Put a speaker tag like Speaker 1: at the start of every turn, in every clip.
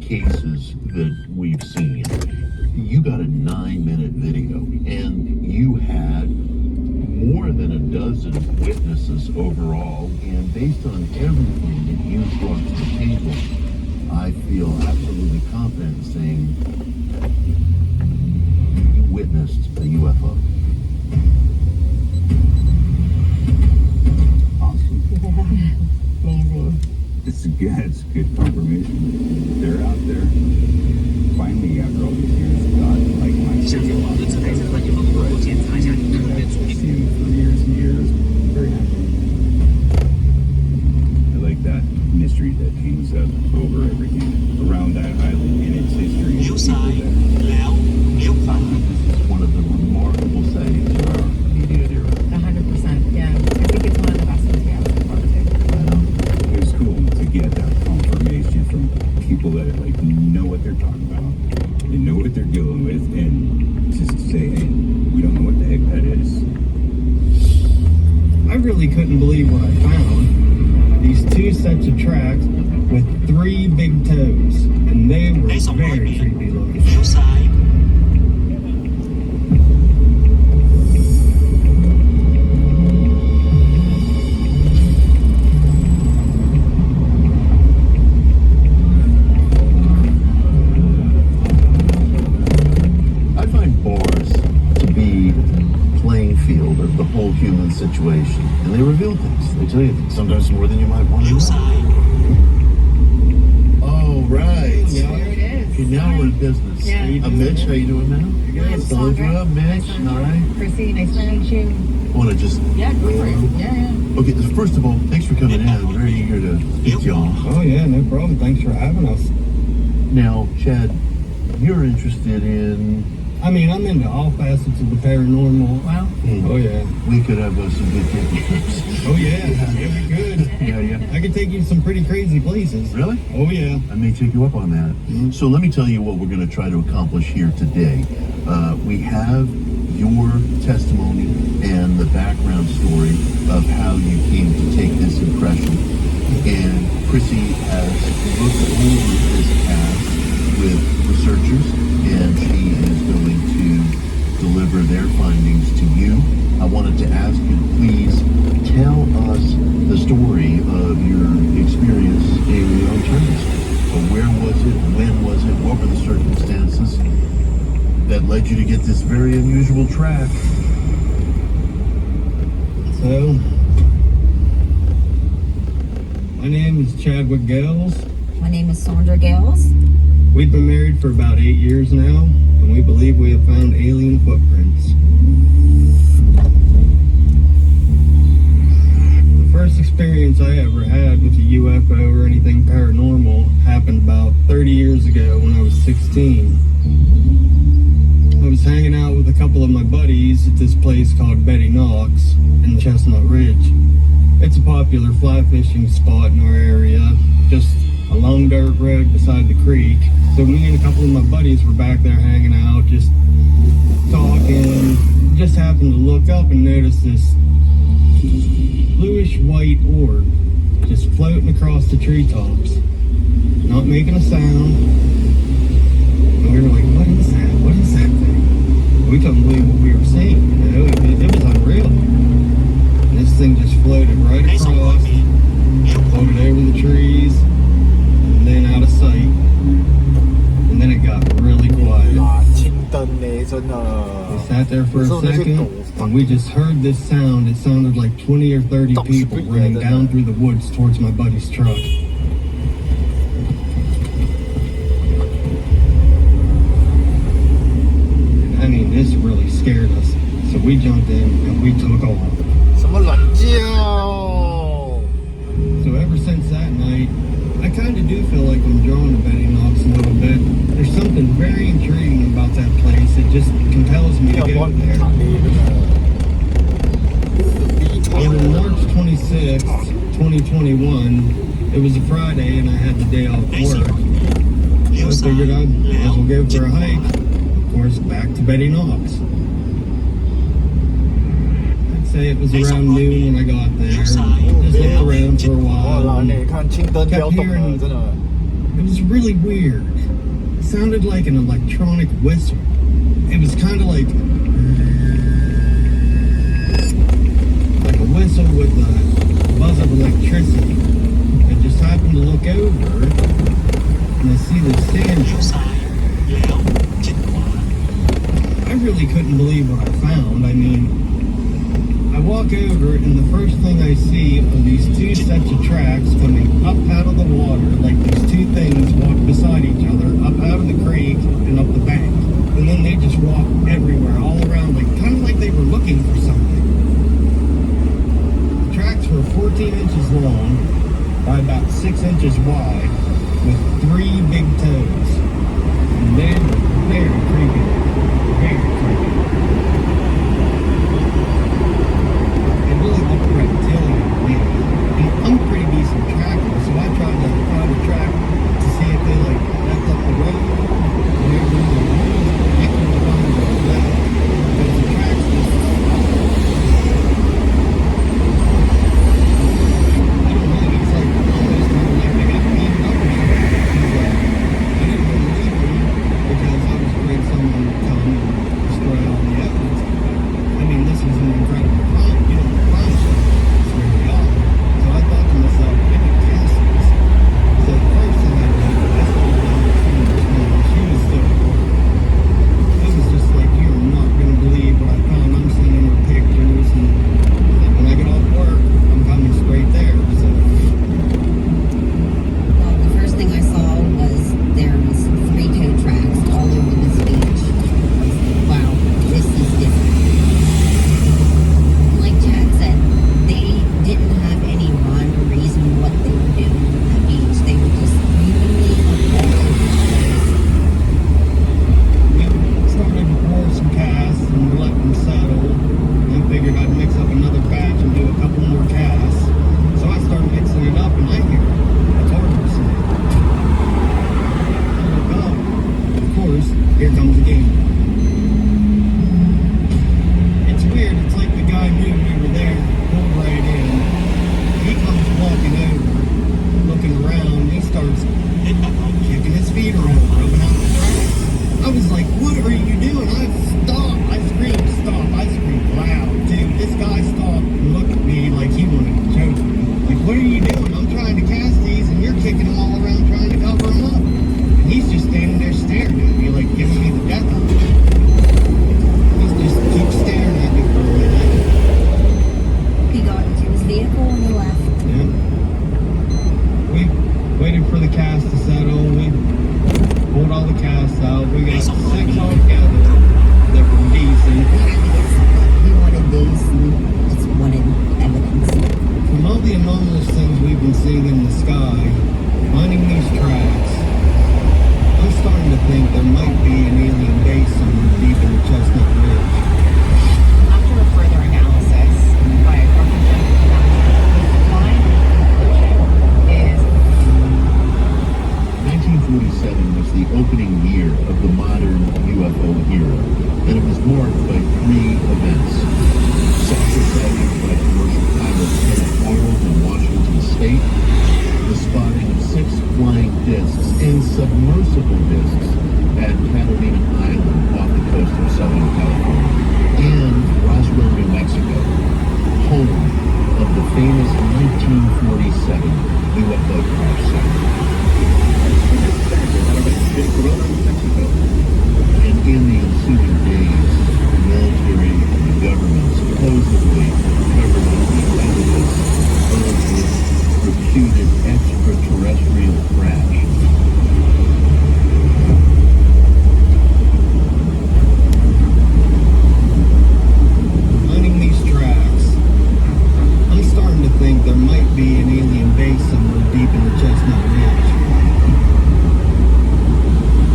Speaker 1: cases that we've seen, you got a 9-minute video, and you had more than a dozen witnesses overall, and based on everything that you brought to the table, I feel absolutely confident in saying you witnessed a UFO.
Speaker 2: Awesome.
Speaker 3: Amazing.
Speaker 2: It's good confirmation. They're out there. Finally, after all these years, God, like my
Speaker 4: 向前往的自带这段以后，我检查一下你的那边主力。
Speaker 2: seen him for years and years. Very happy. I like that mystery that hangs up over everything around that island and its history.
Speaker 4: เลี้ยวซ้ายแล้วเลี้ยวขวา
Speaker 1: This is one of the remarkable sightings of our immediate era.
Speaker 3: 100%. Yeah. I think it's one of the best ones we have so far too.
Speaker 2: It was cool to get that confirmation from people that like know what they're talking about, they know what they're dealing with, and just to say, hey, we don't know what the heck that is.
Speaker 5: I really couldn't believe what I found. These two sets of tracks with 3 big toes, and they were
Speaker 4: ใน200
Speaker 5: very
Speaker 4: เมตร
Speaker 5: creepy looking.
Speaker 4: เลี้ยวซ้าย
Speaker 1: I find bars to be playing field of the whole human situation, and they reveal things. They tell you things, sometimes more than you might want
Speaker 4: เลี้
Speaker 1: to
Speaker 4: ยวซ้าย
Speaker 1: know. Oh, right.
Speaker 3: There it is.
Speaker 1: Okay, now we're in business.
Speaker 3: Yeah.
Speaker 1: Mitch, how you doing, man?
Speaker 3: Good.
Speaker 1: Sandra, Mitch, all right.
Speaker 3: Chrissy, nice to meet you.
Speaker 1: Want to just
Speaker 3: Yeah, go for it. Yeah.
Speaker 1: okay? First of all, thanks for coming in. I'm very eager to meet y'all.
Speaker 5: Oh yeah, no problem. Thanks for having us.
Speaker 1: Now, Chad, you're interested in.
Speaker 5: I mean, I'm into all facets of the paranormal.
Speaker 3: Wow.
Speaker 5: Oh yeah.
Speaker 1: We could have some good tips.
Speaker 5: Oh yeah. Yeah, we could.
Speaker 1: Yeah.
Speaker 5: I could take you to some pretty crazy places.
Speaker 1: Really?
Speaker 5: Oh yeah.
Speaker 1: I may take you up on that. So let me tell you what we're going to try to accomplish here today. We have your testimony and the background story of how you came to take this impression. And Chrissy has looked over this past with researchers, and she is going to deliver their findings to you. I wanted to ask you to please tell us the story of your experience in the alternative. So where was it? When was it? What were the circumstances that led you to get this very unusual track?
Speaker 5: So, my name is Chadwick Gales.
Speaker 3: My name is Sandra Gales.
Speaker 5: We've been married for about 8 years now, and we believe we have found alien footprints. The first experience I ever had with a UFO or anything paranormal happened about 30 years ago when I was 16. I was hanging out with a couple of my buddies at this place called Betty Knox in Chestnut Ridge. It's a popular fly fishing spot in our area, just a long dirt road beside the creek. So me and a couple of my buddies were back there hanging out, just talking. Just happened to look up and notice this bluish white orb just floating across the treetops, not making a sound. And we were like, what is that? What is that thing? We couldn't believe what we were seeing. You know, it was unreal. And this thing just floated right
Speaker 4: ใน200
Speaker 5: across,
Speaker 4: เมตรเลี้ยวขวา
Speaker 5: floated over the trees, and then out of sight. And then it got really quiet.
Speaker 6: 清燈呢真係
Speaker 5: We sat there for a second, and we just heard this sound. It sounded like 20 or 30 people running down through the woods towards my buddy's truck. I mean, this really scared us. So we jumped in and we took off.
Speaker 6: 什麼撚椒？
Speaker 5: So ever since that night, I kind of do feel like I'm drawn to Betty Knox a little bit. There's something very intriguing about that place. It just compels me
Speaker 6: 又
Speaker 5: to
Speaker 6: 幫
Speaker 5: go
Speaker 6: 人
Speaker 5: there.
Speaker 6: 彈你㗎嘛？
Speaker 5: On March 26th, 2021, it was a Friday and I had the day off
Speaker 4: ใน
Speaker 5: work.
Speaker 4: 400 เลี้ยว
Speaker 5: I
Speaker 4: ซ้าย
Speaker 5: figured I'd
Speaker 4: แล้
Speaker 5: as
Speaker 4: ว
Speaker 5: well go for a hike. Of course, back to Betty Knox. I'd say it was around noon when I got there. Just looked around for a
Speaker 6: 我
Speaker 5: while.
Speaker 6: 嗱你看清燈標動啊，真係。
Speaker 5: It was really weird. It sounded like an electronic whistle. It was kind of like a whistle with a buzz of electricity. I just happened to look over and I see the stand. I really couldn't believe what I found. I mean, I walk over and the first thing I see are these two sets of tracks coming up out of the water, like these two things walk beside each other, up out of the creek and up the bank. And then they just walk everywhere, all around, like kind of like they were looking for something. The tracks were 14 inches long by about 6 inches wide with 3 big toes. And they were very creepy. Very creepy. They really looked reptilian to me. And I'm a pretty decent tracker, so I tried to find a track to see if they like left up the road. And they were like, I couldn't find the road left. But the tracks just I don't know, it's like almost kind of like they got beamed up or something. I didn't believe them because I was afraid someone would come and destroy all the evidence. I mean, this was an incredible crime. You don't find stuff. It's really odd. So I thought to myself, I could test this. So the first thing I did, I started down to see this woman. She was still recording. It was just like, you're not going to believe what I found. I'm sending her pictures, and like, when I get off work, I'm coming straight there. So
Speaker 7: Well, the first thing I saw was there was 3 tow tracks all over this beach. I was like, wow, this is different. Like Chad said, they didn't have any rhyme or reason what they were doing on that beach. They were just randomly all over the place.
Speaker 5: we started to pour some casts and let them settle. I figured I'd mix up another batch and do a couple more casts. So I started mixing it up and I hear a tortoise. I look up. Of course, here comes the game. It's weird. It's like the guy knew we were there, pulled right in. He comes walking over, looking around. He starts kicking his feet around, rubbing out the tracks. I was like, what are you doing? I stopped. I screamed, stop. I screamed loud. Dude, this guy stopped and looked at me like he wanted to choke me. Like, what are you doing? I'm trying to cast these and you're kicking them all around trying to cover them up. And he's just standing there staring at me like giving me the death eye. He just keeps staring at me for a minute.
Speaker 7: He got into his vehicle and he left.
Speaker 5: Yeah. We waited for the cast to settle. We pulled all the casts out. We got 6 altogether that were decent.
Speaker 7: He wanted these and just wanted evidence.
Speaker 5: From all the anomalous things we've been seeing in the sky, finding these tracks, I'm starting to think there might be an alien base somewhere deep in the Chestnut Ridge.
Speaker 3: After a further analysis by a carpenter, the line is
Speaker 1: 1947 was the opening year of the modern UFO era, and it was marked by 3 events. Saucer sightings by commercial pilot Kenneth Arnold in Washington State, the spotting of 6 flying discs and submersible discs at Catalina Island off the coast of Southern California, and Roswell, New Mexico, home of the famous 1947 UFO crash site. And in the ensuing days, the military and the government supposedly covered up the evidence of this reputed extraterrestrial crash. Finding these tracks, I'm starting to think there might be an alien base somewhere deep in the Chestnut Ridge.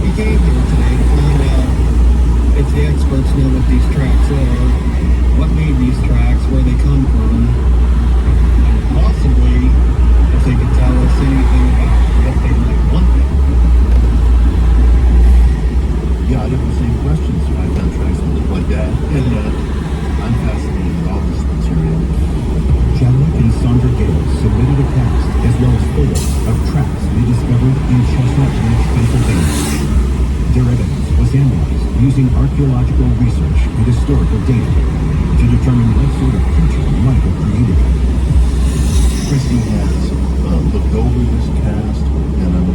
Speaker 1: We came here today to find out if the experts know what these tracks are, what made these tracks, where they come from, and possibly if they could tell us anything about what they might want them.
Speaker 2: archaeological research and historical data to determine what sort of creature might have created them.
Speaker 1: Christy has looked over this cast, and I'm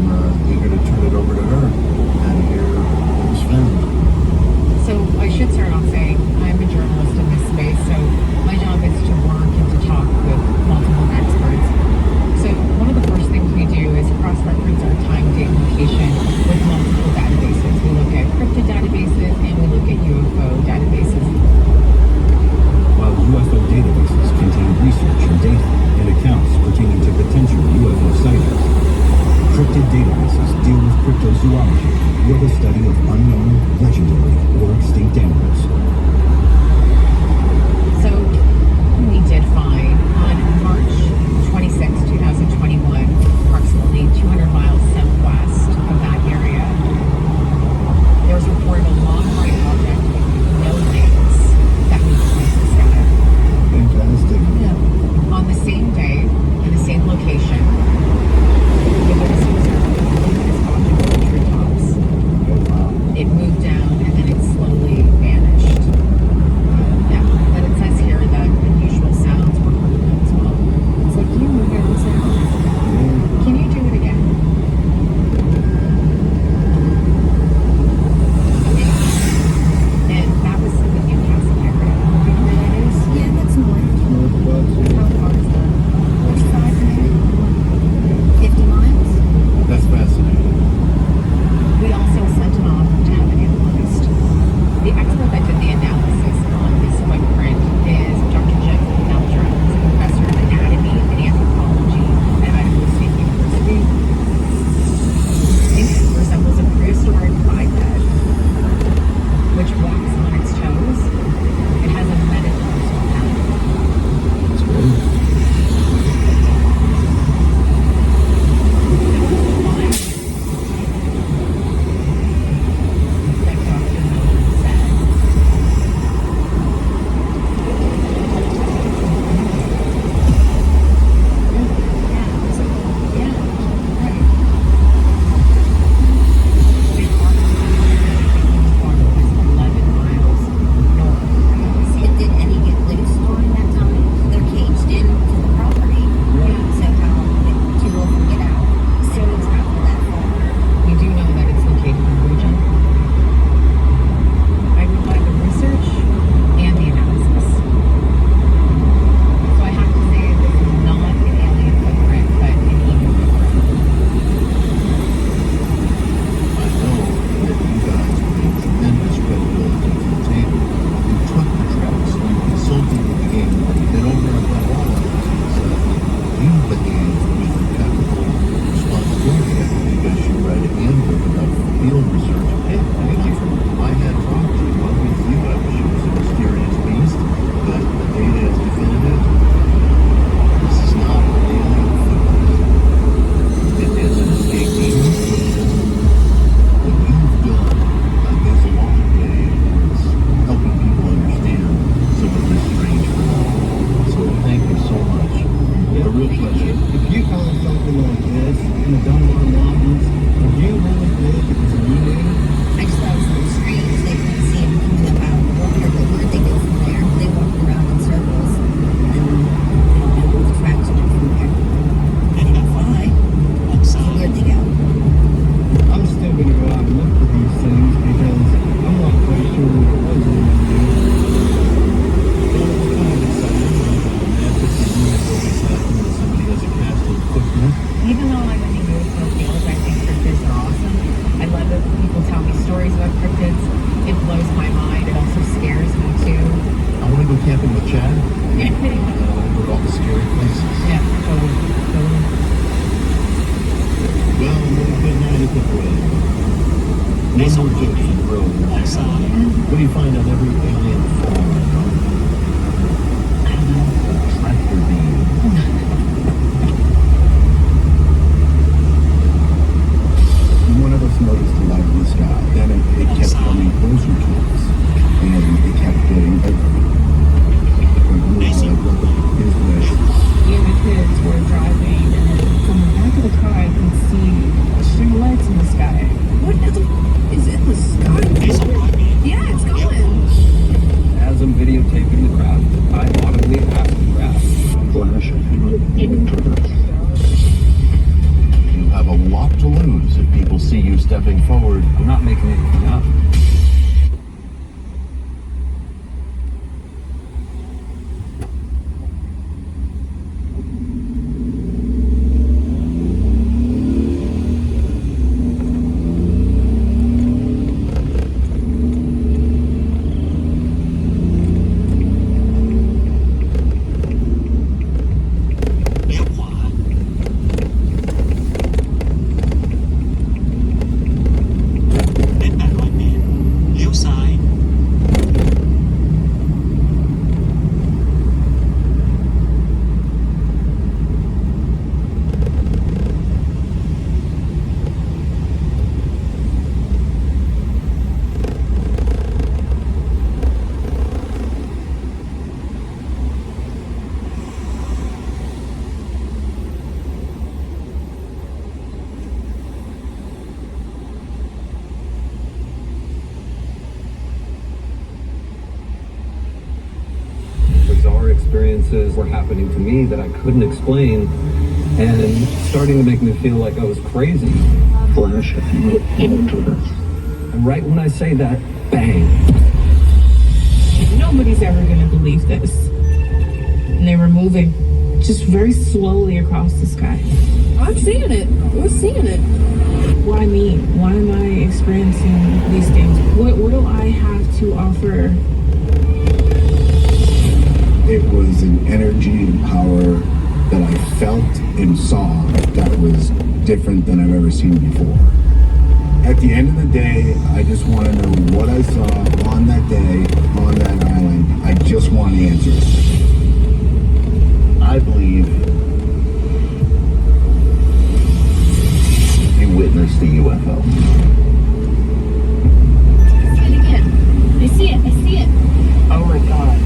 Speaker 1: eager to turn it over to her and hear what was found.
Speaker 3: So I should start off saying I'm a journalist in this space, so my job is to work and to talk with multiple experts. So one of the first things we do is cross-reference our time, date, and location with multiple databases. We look at cryptid databases and we look at UFO databases.
Speaker 2: While UFO databases contain research and data and accounts pertaining to potential UFO sightings, cryptid databases deal with cryptozoology, or the study of unknown, legendary, or extinct animals.
Speaker 3: So we did find on March 26, 2021, approximately 200 miles southwest of that area, there was reported a long gray object with no names that moved across the sky.
Speaker 5: Fantastic.
Speaker 3: On the same day, in the same location, the witness observed a luminous object in the treetops.
Speaker 5: Oh, wow.
Speaker 3: It moved down and then it slowly vanished. Yeah, but it says here that unusual sounds were heard as well. It's like, do you move every sound? Can you do it again? And that was in the Newcastle area. Do you know where that is?
Speaker 7: Yeah, that's north.
Speaker 5: Northwest.
Speaker 3: How far is that?
Speaker 7: 45 minutes. 50 miles.
Speaker 1: That's fascinating.
Speaker 3: We also sent it off to have it analyzed. The expert that did the analysis on this footprint is Dr. Jim Meldrum. He's a professor of anatomy and anthropology at Idaho State University. It resembles a prehistoric biped, which walks on its toes. It has a metatarsal pattern.
Speaker 5: That's great.
Speaker 3: Like Dr. Meldrum said.
Speaker 7: But did any get loose during that time? They're caged in to the property. So how did two of them get out? So it's travel that far.
Speaker 3: We do know that it's located in the region. I would like the research and the analysis. So I have to say this is not an alien footprint, but an emu footprint.
Speaker 1: I know that you guys bring tremendous credibility to the table. You took the tracks, you consulted with the game, and over and above all of this, you behaved with impeccable responsibility. I think you guys should write a handbook about field research. Hey, thank you. I had talked to one with you. I wish it was a mysterious beast, but the data is definitive. This is not an alien footprint. It is an escaped demon. What you've done goes a long way towards helping people understand some of this strange phenomena. So thank you so much. A real pleasure.
Speaker 5: If you found something like this in the Dunbar Mountains, would you really think it was a emu?
Speaker 7: I just thought it was a little strange. They couldn't see him coming up out of the water, but where'd they go from there? They walked around in circles, and I don't know where the tracks went from there. They didn't fly. So where'd they go?
Speaker 5: I'm still going to go out and look for these things because I'm not quite sure what it was an emu.
Speaker 1: Well, it's kind of exciting. Magic is always happen when somebody has a cast of footprint.
Speaker 3: Even though I'm in the UFO field, I think cryptids are awesome. I love it when people tell me stories about cryptids. It blows my mind. It also scares me too.
Speaker 1: I want to go camping with Chad.
Speaker 3: Yeah,
Speaker 1: I want to go to all the scary places.
Speaker 3: totally.
Speaker 1: Well, what a good night at the grill. One more joke from the grill. What do you find on every alien form? Tractor beam.
Speaker 2: One of us noticed a light in the sky. Then it kept coming closer to us. And it kept getting bigger. We were like, what the fuck is this?
Speaker 3: Me and the kids were driving, and then from the back of the car, I could see silhouettes in the sky. What the? Is it the sky? Yeah, it's got
Speaker 1: stepping forward.
Speaker 2: I'm not making anything up. Bizarre experiences were happening to me that I couldn't explain and starting to make me feel like I was crazy.
Speaker 8: Flash into this.
Speaker 2: And right when I say that, bang.
Speaker 9: Nobody's ever going to believe this. And they were moving just very slowly across the sky.
Speaker 10: I'm seeing it. We're seeing it.
Speaker 9: Why me? Why am I experiencing these things? What do I have to offer?
Speaker 11: It was an energy and power that I felt and saw that was different than I've ever seen before. At the end of the day, I just want to know what I saw on that day, on that island. I just want answers.
Speaker 1: I believe you witnessed a UFO.
Speaker 10: See it again. I see it. I see it.
Speaker 4: Oh my god.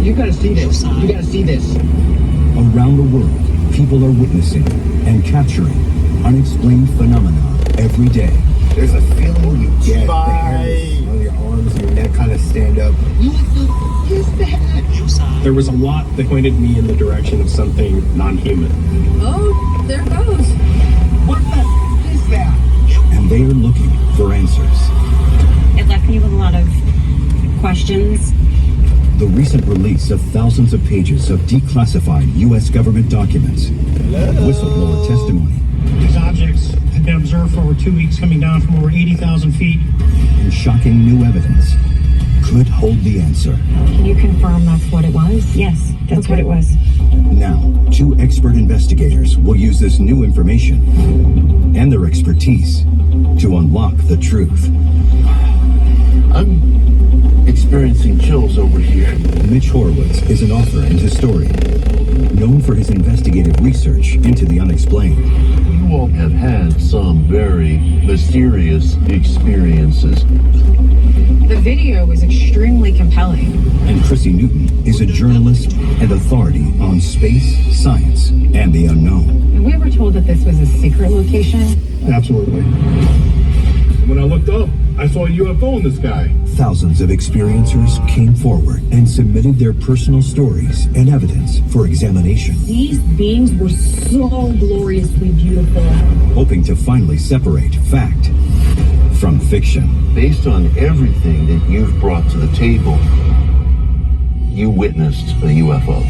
Speaker 4: You gotta see this. You gotta see this.
Speaker 2: Around the world, people are witnessing and capturing unexplained phenomena every day.
Speaker 11: There's a feeling you get, the hairs on your arms and your neck kind of stand up.
Speaker 12: There was a lot that pointed me in the direction of something non-human.
Speaker 10: Oh, there it goes.
Speaker 4: What the is that?
Speaker 2: And they are looking for answers.
Speaker 13: It left me with a lot of questions.
Speaker 2: The recent release of thousands of pages of declassified U.S. government documents, whistleblower testimony,
Speaker 12: These objects had been observed for over 2 weeks coming down from over 80,000 feet.
Speaker 2: and shocking new evidence could hold the answer.
Speaker 13: Can you confirm that's what it was? Yes, that's what it was.
Speaker 2: Now, 2 expert investigators will use this new information and their expertise to unlock the truth.
Speaker 1: I'm experiencing chills over here.
Speaker 2: Mitch Horowitz is an author and historian, known for his investigative research into the unexplained.
Speaker 1: You all have had some very mysterious experiences.
Speaker 3: The video was extremely compelling.
Speaker 2: And Chrissy Newton is a journalist and authority on space, science, and the unknown.
Speaker 3: And we were told that this was a secret location.
Speaker 12: Absolutely. When I looked up, I saw a UFO in the sky.
Speaker 2: Thousands of experiencers came forward and submitted their personal stories and evidence for examination,
Speaker 10: These beings were so gloriously beautiful.
Speaker 2: hoping to finally separate fact from fiction.
Speaker 1: Based on everything that you've brought to the table, you witnessed a UFO.